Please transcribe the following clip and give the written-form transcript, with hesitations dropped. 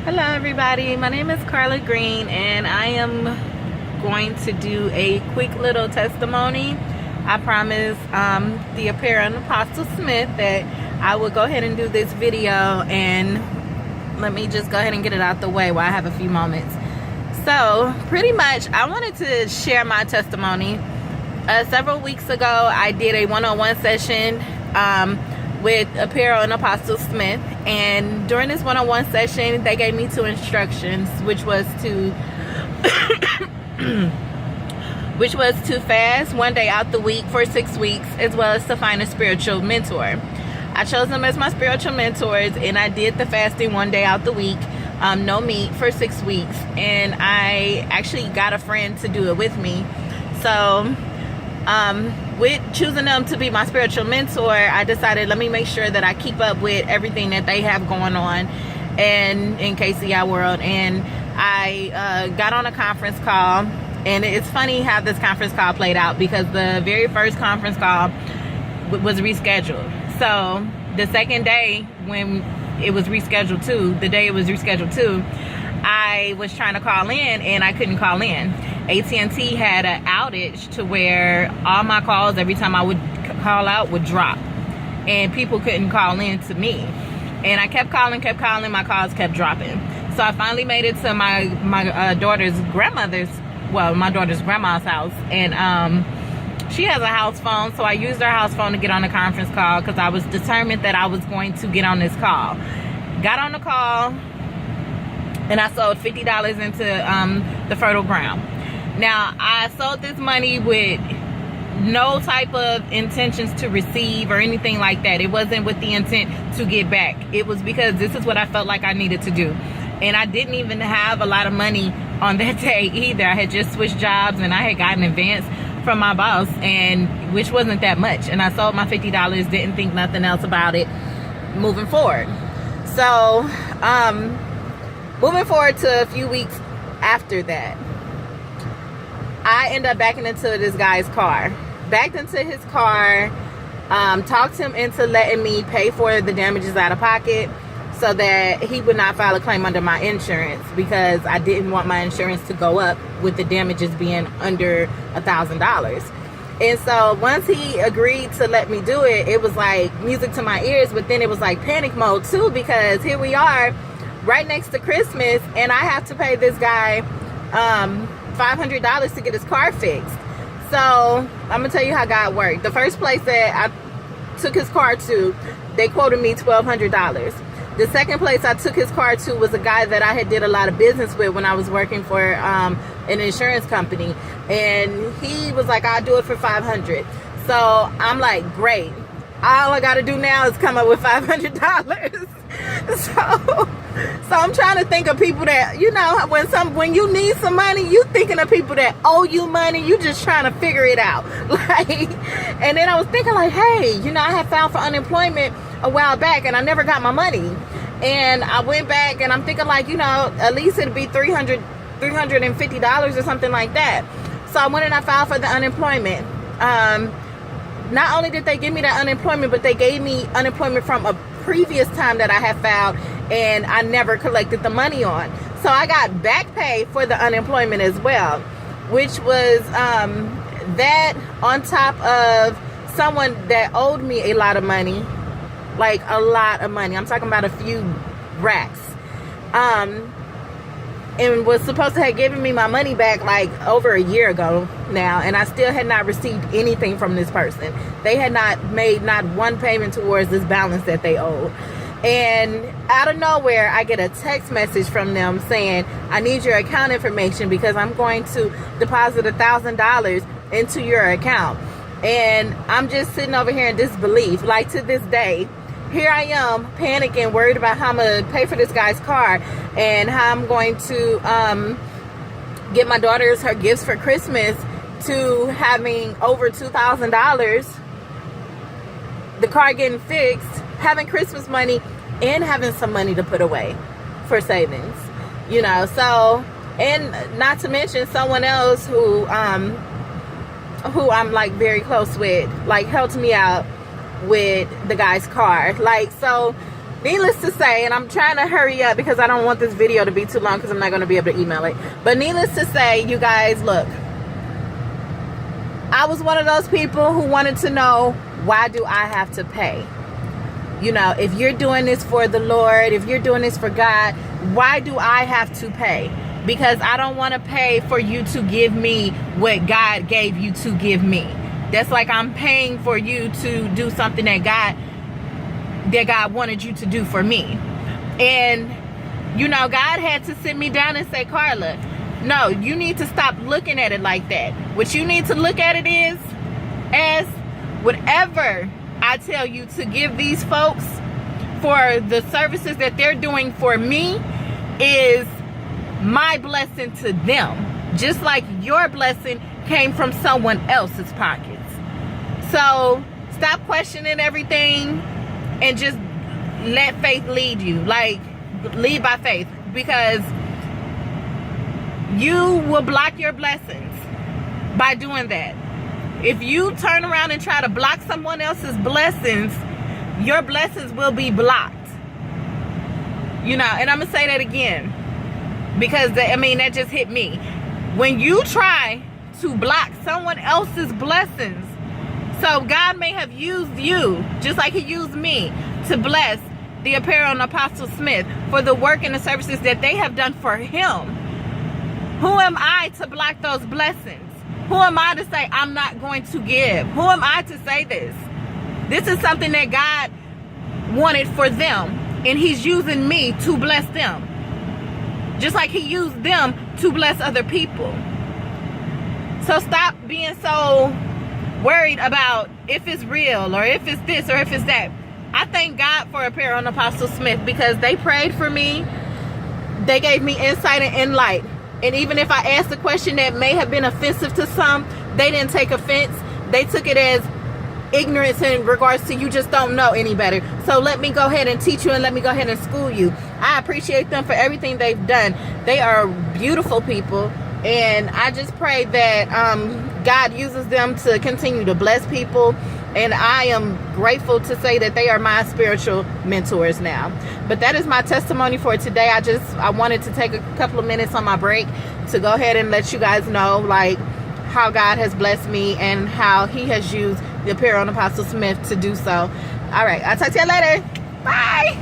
Hello everybody, my name is Greene and I am going to do a quick little testimony. I promised the apparent Apostle Smith that I would go ahead and do this video, and let me just go ahead and get it out the way while I have a few moments. So pretty much I wanted to share my testimony. Several weeks ago I did a one-on-one session with Apparel and Apostle Smith, and during this one-on-one session they gave me 2 instructions, which was to fast 1 day out the week for 6 weeks, as well as to find a spiritual mentor. I chose them as my spiritual mentors, and I did the fasting 1 day out the week, no meat, for 6 weeks, and I actually got a friend to do it with me. So with choosing them to be my spiritual mentor, I decided, let me make sure that I keep up with everything that they have going on and in KCI World. And I got on a conference call, and it's funny how this conference call played out, because the very first conference call was rescheduled. So the second day, when it was rescheduled to, the day it was rescheduled to, I was trying to call in and I couldn't call in. AT&T had an outage to where all my calls, every time I would call out, would drop, and people couldn't call in to me. And I kept calling, my calls kept dropping. So I finally made it to my daughter's grandmother's, well, my daughter's grandma's house, and she has a house phone, so I used her house phone to get on the conference call, because I was determined that I was going to get on this call. Got on the call, and I sold $50 into the fertile ground. Now, I sold this money with no type of intentions to receive or anything like that. It wasn't with the intent to get back. It was because this is what I felt like I needed to do. And I didn't even have a lot of money on that day either. I had just switched jobs, and I had gotten advance from my boss, and which wasn't that much. And I sold my $50, didn't think nothing else about it moving forward. So, moving forward to a few weeks after that, I ended up backing into this guy's car. Backed into his car, talked him into letting me pay for the damages out of pocket so that he would not file a claim under my insurance, because I didn't want my insurance to go up with the damages being under $1,000. And so once he agreed to let me do it, it was like music to my ears, but then it was like panic mode too, because here we are right next to Christmas, and I have to pay this guy $500 to get his car fixed. So I'm gonna tell you how God worked. The first place that I took his car to, they quoted me $1,200. The second place I took his car to was a guy that I had did a lot of business with when I was working for an insurance company, and he was like, I'll do it for $500. So I'm like, great, all I gotta do now is come up with $500. So I'm trying to think of people that, you know, when you need some money, you thinking of people that owe you money. You just trying to figure it out. Like, and then I was thinking like, hey, you know, I had filed for unemployment a while back and I never got my money. And I went back and I'm thinking like, you know, at least it'd be $350 or something like that. So I went and I filed for the unemployment. Not only did they give me that unemployment, but they gave me unemployment from a previous time that I had filed and I never collected the money on. So I got back pay for the unemployment as well, which was that on top of someone that owed me a lot of money, like a lot of money. I'm talking about a few racks. And was supposed to have given me my money back like over a year ago now, and I still had not received anything from this person. They had not made not one payment towards this balance that they owed. And out of nowhere, I get a text message from them saying, I need your account information because I'm going to deposit $1,000 into your account. And I'm just sitting over here in disbelief. Like, to this day, here I am panicking, worried about how I'm going to pay for this guy's car and how I'm going to get my daughters her gifts for Christmas, to having over $2,000, the car getting fixed, having Christmas money, and having some money to put away for savings, you know. So, and not to mention someone else who I'm like very close with, like helped me out with the guy's car. Like, so needless to say, and I'm trying to hurry up because I don't want this video to be too long because I'm not going to be able to email it. But needless to say, you guys, look, I was one of those people who wanted to know, why do I have to pay? You know, if you're doing this for the Lord, if you're doing this for God, why do I have to pay? Because I don't want to pay for you to give me what God gave you to give me. That's like I'm paying for you to do something that God wanted you to do for me. And, you know, God had to sit me down and say, Carla, no, you need to stop looking at it like that. What you need to look at it is as whatever I tell you to give these folks for the services that they're doing for me is my blessing to them. Just like your blessing came from someone else's pockets. So stop questioning everything and just let faith lead you. Like, lead by faith, because you will block your blessings by doing that. If you turn around and try to block someone else's blessings, your blessings will be blocked. You know, and I'm gonna say that again, because that just hit me. When you try to block someone else's blessings, so God may have used you, just like he used me, to bless the Apparel and Apostle Smith for the work and the services that they have done for him. Who am I to block those blessings? Who am I to say I'm not going to give? Who am I to say this? This is something that God wanted for them, and he's using me to bless them. Just like he used them to bless other people. So stop being so worried about if it's real or if it's this or if it's that. I thank God for Apparel and Apostle Smith, because they prayed for me. They gave me insight and light. And even if I asked a question that may have been offensive to some, they didn't take offense. They took it as ignorance in regards to you just don't know any better. So let me go ahead and teach you, and let me go ahead and school you. I appreciate them for everything they've done. They are beautiful people. And I just pray that God uses them to continue to bless people. And I am grateful to say that they are my spiritual mentors now. But that is my testimony for today. I wanted to take a couple of minutes on my break to go ahead and let you guys know, like, how God has blessed me and how he has used the Apparel and Apostle Smith to do so. All right, I'll talk to you later. Bye.